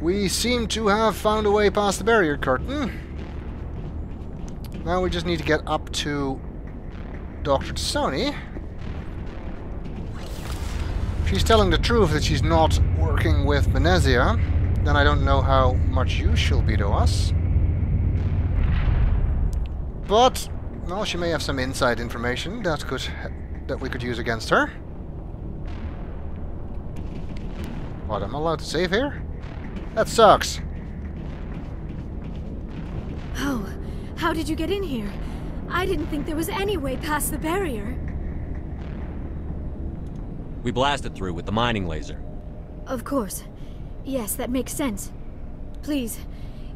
We seem to have found a way past the barrier curtain. Now we just need to get up to Dr. Sony. If she's telling the truth that she's not working with Venezia, then I don't know how much use she'll be to us. But, well, she may have some inside information that we could use against her. What, am I allowed to save here? That sucks. Oh, how did you get in here? I didn't think there was any way past the barrier. We blasted through with the mining laser. Of course. Yes, that makes sense. Please,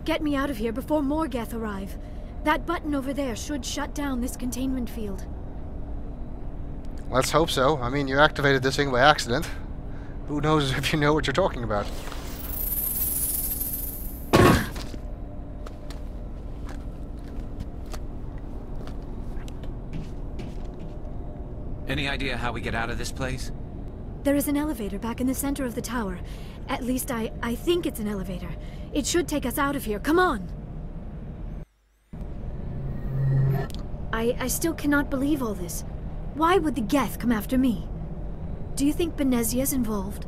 get me out of here before more Geth arrive. That button over there should shut down this containment field. Let's hope so. I mean, you activated this thing by accident. Who knows if you know what you're talking about? Any idea how we get out of this place? There is an elevator back in the center of the tower. At least I think it's an elevator. It should take us out of here. Come on! I still cannot believe all this. Why would the Geth come after me? Do you think Benezia's involved?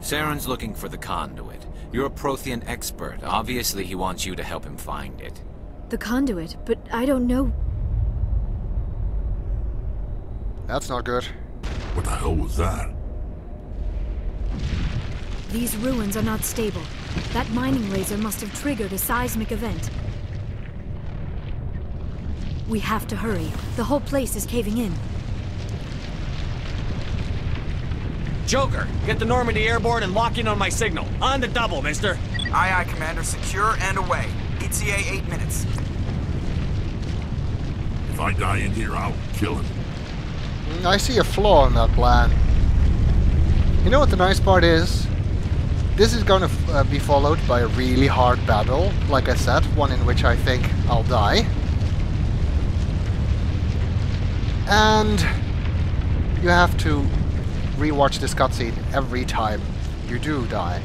Saren's looking for the conduit. You're a Prothean expert. Obviously he wants you to help him find it. The conduit? But I don't know... That's not good. What the hell was that? These ruins are not stable. That mining laser must have triggered a seismic event. We have to hurry. The whole place is caving in. Joker, get the Normandy airborne and lock in on my signal. On the double, mister. Aye, aye, Commander. Secure and away. ETA 8 minutes. If I die in here, I'll kill him. I see a flaw in that plan. You know what the nice part is? This is going to be followed by a really hard battle. Like I said, one in which I think I'll die. And you have to rewatch this cutscene every time you do die.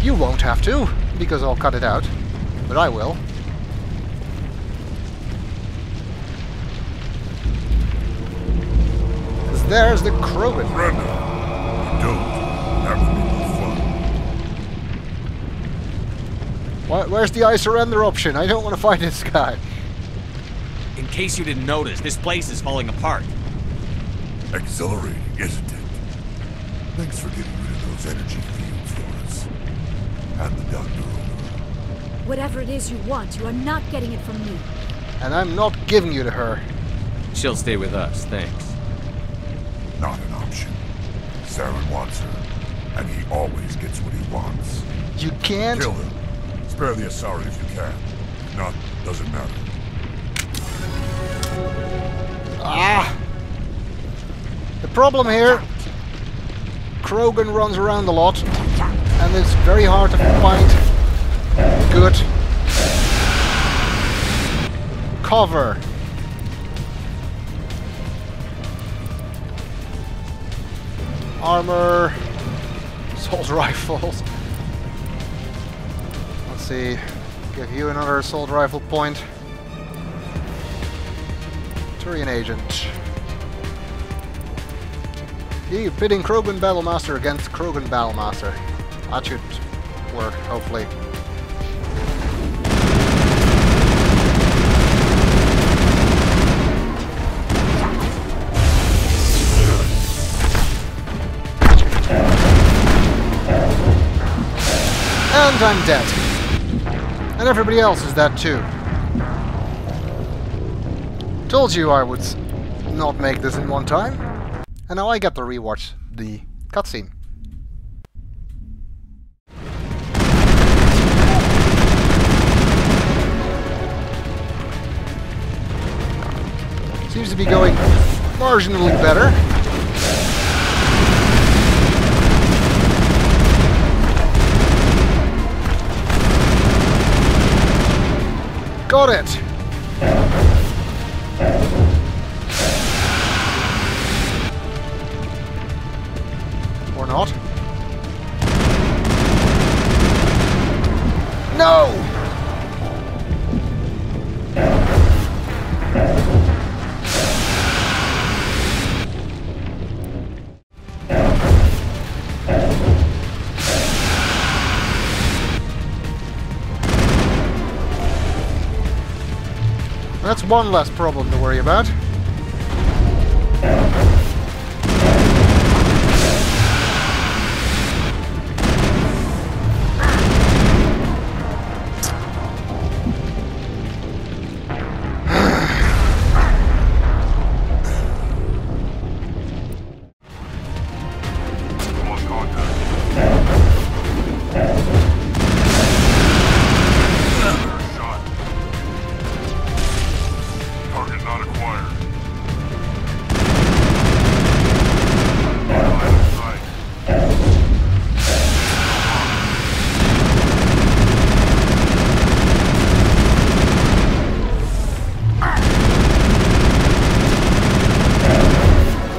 You won't have to, because I'll cut it out. But I will. Because there's the Krogan. Brenda, you don't have any fun. Where's the I surrender option? I don't want to fight this guy. In case you didn't notice, this place is falling apart. Exhilarating, isn't it? Thanks for getting rid of those energy fields for us. Hand the doctor over. Whatever it is you want, you are not getting it from me. And I'm not giving you to her. She'll stay with us, thanks. Not an option. Saren wants her, and he always gets what he wants. You can't... Kill him. Spare the Asari if you can. If not, doesn't matter. Ah! The problem here... Krogan runs around a lot, and it's very hard to find good cover. Armor, assault rifles. Let's see, give you another assault rifle point. Turian agent. You're pitting Krogan Battlemaster against Krogan Battlemaster. That should work, hopefully. And I'm dead. And everybody else is dead too. Told you I would not make this in one time. And now I get to rewatch the cutscene. Seems to be going marginally better. Got it! Or not. one less problem to worry about.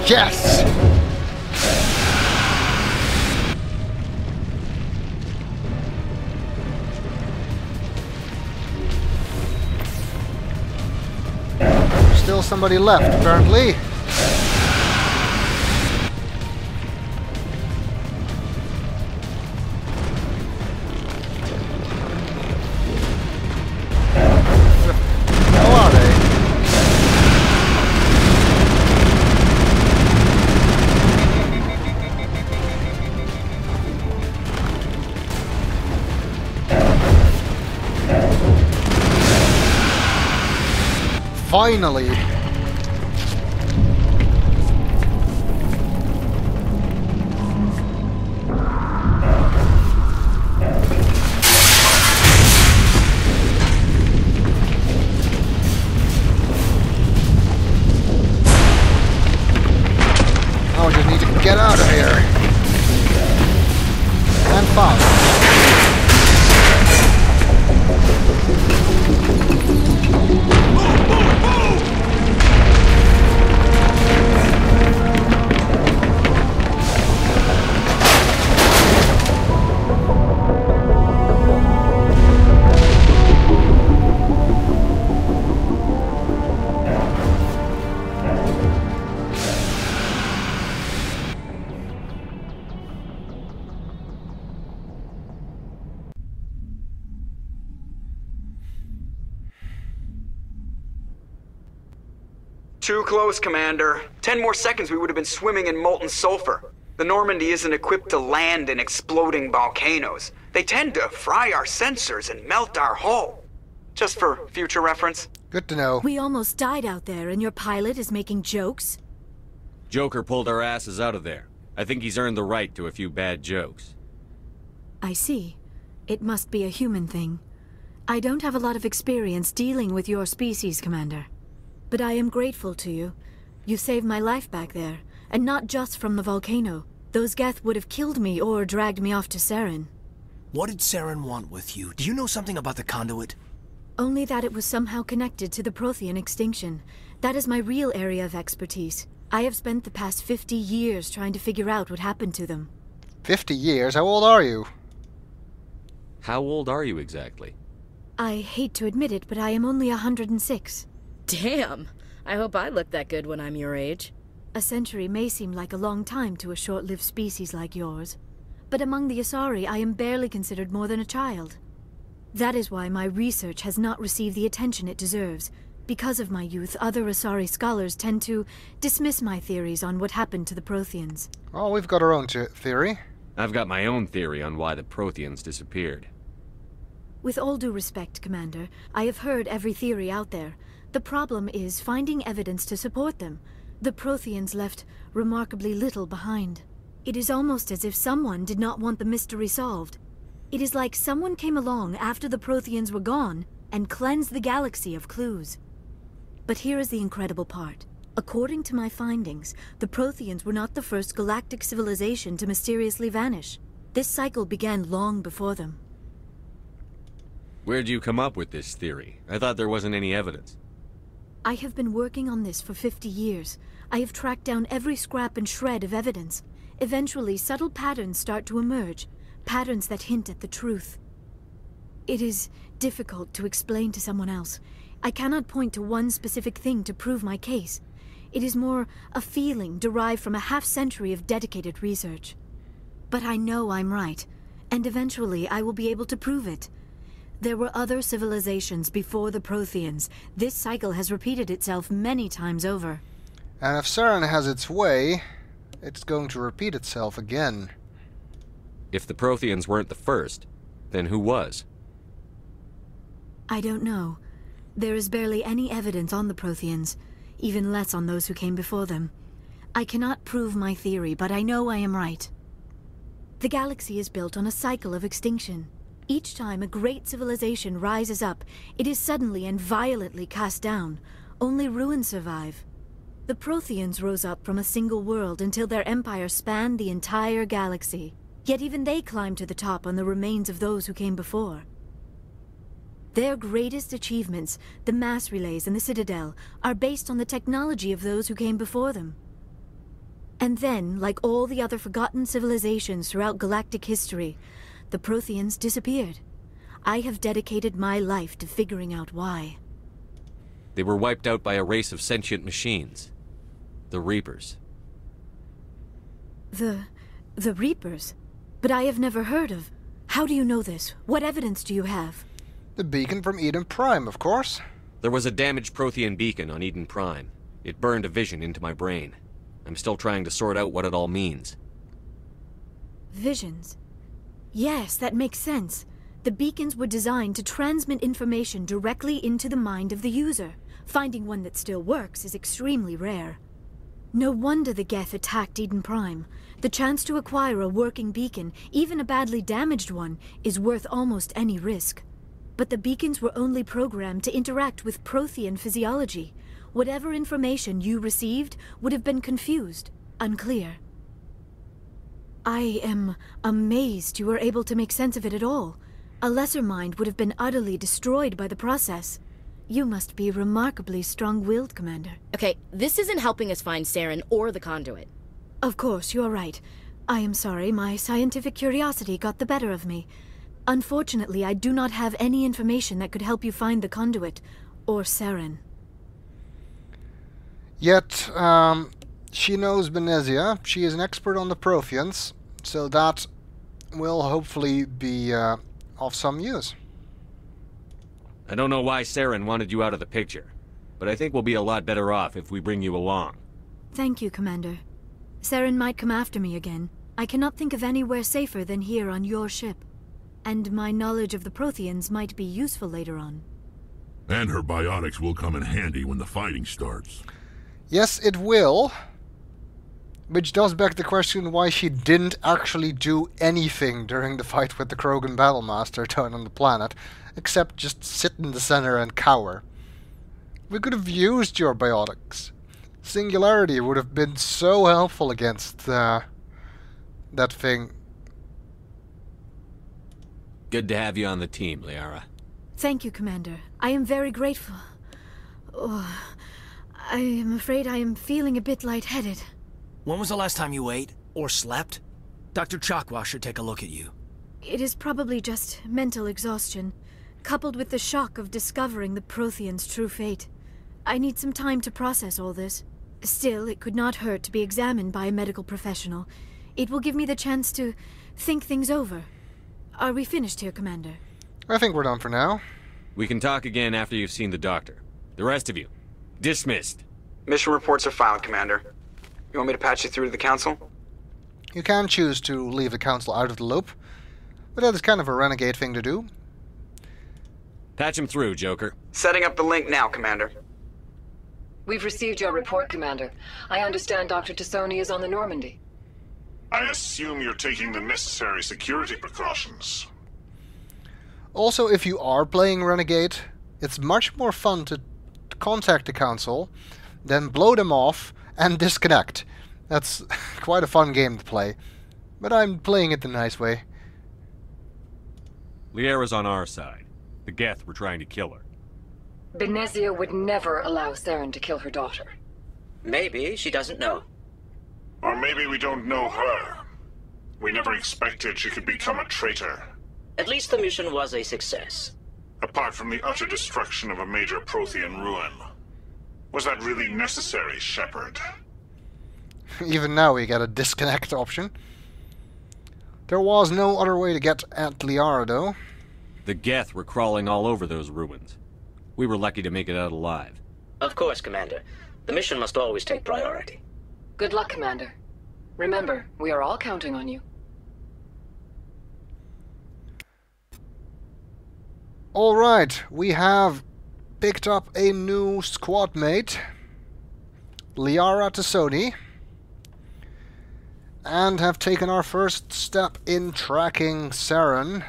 Yes! Still somebody left, apparently. How are they? Finally! Oh, I just need to get out of here. And fast. Too close, Commander. 10 more seconds we would have been swimming in molten sulfur. The Normandy isn't equipped to land in exploding volcanoes. They tend to fry our sensors and melt our hull. Just for future reference. Good to know. We almost died out there, and your pilot is making jokes? Joker pulled our asses out of there. I think he's earned the right to a few bad jokes. I see. It must be a human thing. I don't have a lot of experience dealing with your species, Commander. But I am grateful to you. You saved my life back there, and not just from the volcano. Those Geth would have killed me or dragged me off to Saren. What did Saren want with you? Do you know something about the conduit? Only that it was somehow connected to the Prothean extinction. That is my real area of expertise. I have spent the past 50 years trying to figure out what happened to them. 50 years? How old are you? How old are you exactly? I hate to admit it, but I am only 106. Damn! I hope I look that good when I'm your age. A century may seem like a long time to a short-lived species like yours. But among the Asari, I am barely considered more than a child. That is why my research has not received the attention it deserves. Because of my youth, other Asari scholars tend to dismiss my theories on what happened to the Protheans. Oh, we've got our own theory. I've got my own theory on why the Protheans disappeared. With all due respect, Commander, I have heard every theory out there. The problem is finding evidence to support them. The Protheans left remarkably little behind. It is almost as if someone did not want the mystery solved. It is like someone came along after the Protheans were gone and cleansed the galaxy of clues. But here is the incredible part. According to my findings, the Protheans were not the first galactic civilization to mysteriously vanish. This cycle began long before them. Where'd you come up with this theory? I thought there wasn't any evidence. I have been working on this for 50 years. I have tracked down every scrap and shred of evidence. Eventually, subtle patterns start to emerge, patterns that hint at the truth. It is difficult to explain to someone else. I cannot point to one specific thing to prove my case. It is more a feeling derived from a half-century of dedicated research. But I know I'm right, and eventually I will be able to prove it. There were other civilizations before the Protheans. This cycle has repeated itself many times over. And if Saren has its way, it's going to repeat itself again. If the Protheans weren't the first, then who was? I don't know. There is barely any evidence on the Protheans, even less on those who came before them. I cannot prove my theory, but I know I am right. The galaxy is built on a cycle of extinction. Each time a great civilization rises up, it is suddenly and violently cast down. Only ruins survive. The Protheans rose up from a single world until their empire spanned the entire galaxy. Yet even they climbed to the top on the remains of those who came before. Their greatest achievements, the mass relays and the Citadel, are based on the technology of those who came before them. And then, like all the other forgotten civilizations throughout galactic history, the Protheans disappeared. I have dedicated my life to figuring out why. They were wiped out by a race of sentient machines. The Reapers. The Reapers? But I have never heard of. How do you know this? What evidence do you have? The beacon from Eden Prime, of course. There was a damaged Prothean beacon on Eden Prime. It burned a vision into my brain. I'm still trying to sort out what it all means. Visions? Yes, that makes sense. The beacons were designed to transmit information directly into the mind of the user. Finding one that still works is extremely rare. No wonder the Geth attacked Eden Prime. The chance to acquire a working beacon, even a badly damaged one, is worth almost any risk. But the beacons were only programmed to interact with Prothean physiology. Whatever information you received would have been confused, unclear. I am amazed you were able to make sense of it at all. A lesser mind would have been utterly destroyed by the process. You must be remarkably strong-willed, Commander. Okay, this isn't helping us find Saren or the conduit. Of course, you're right. I am sorry, my scientific curiosity got the better of me. Unfortunately, I do not have any information that could help you find the conduit, or Saren. Yet, she knows Benezia. She is an expert on the Protheans, so that will hopefully be of some use. I don't know why Saren wanted you out of the picture, but I think we'll be a lot better off if we bring you along. Thank you, Commander. Saren might come after me again. I cannot think of anywhere safer than here on your ship. And my knowledge of the Protheans might be useful later on. And her biotics will come in handy when the fighting starts. Yes, it will. Which does beg the question why she didn't actually do anything during the fight with the Krogan Battlemaster down on the planet, except just sit in the center and cower. We could have used your biotics. Singularity would have been so helpful against that thing. Good to have you on the team, Liara. Thank you, Commander. I am very grateful. Oh, I am afraid I am feeling a bit lightheaded. When was the last time you ate? Or slept? Dr. Chakwa should take a look at you. It is probably just mental exhaustion, coupled with the shock of discovering the Protheans' true fate. I need some time to process all this. Still, it could not hurt to be examined by a medical professional. It will give me the chance to think things over. Are we finished here, Commander? I think we're done for now. We can talk again after you've seen the doctor. The rest of you, dismissed. Mission reports are filed, Commander. You want me to patch you through to the Council? You can choose to leave the Council out of the loop, but that is kind of a renegade thing to do. Patch him through, Joker. Setting up the link now, Commander. We've received your report, Commander. I understand Dr. Tassoni is on the Normandy. I assume you're taking the necessary security precautions. Also, if you are playing Renegade, it's much more fun to contact the Council, then blow them off, and disconnect. That's quite a fun game to play. But I'm playing it the nice way. Liara's on our side. The Geth were trying to kill her. Benezia would never allow Saren to kill her daughter. Maybe she doesn't know. Or maybe we don't know her. We never expected she could become a traitor. At least the mission was a success. Apart from the utter destruction of a major Prothean ruin. Was that really necessary, Shepard? Even now we get a disconnect option. There was no other way to get at Liara, though. The Geth were crawling all over those ruins. We were lucky to make it out alive. Of course, Commander. The mission must always take priority. Good luck, Commander. Remember, we are all counting on you. Alright, we have picked up a new squad mate, Liara Tassoni, and have taken our first step in tracking Saren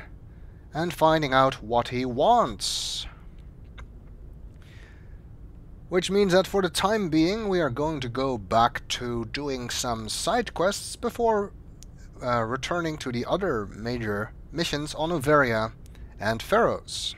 and finding out what he wants. Which means that for the time being we are going to go back to doing some side quests before returning to the other major missions on Overia and Pharaohs.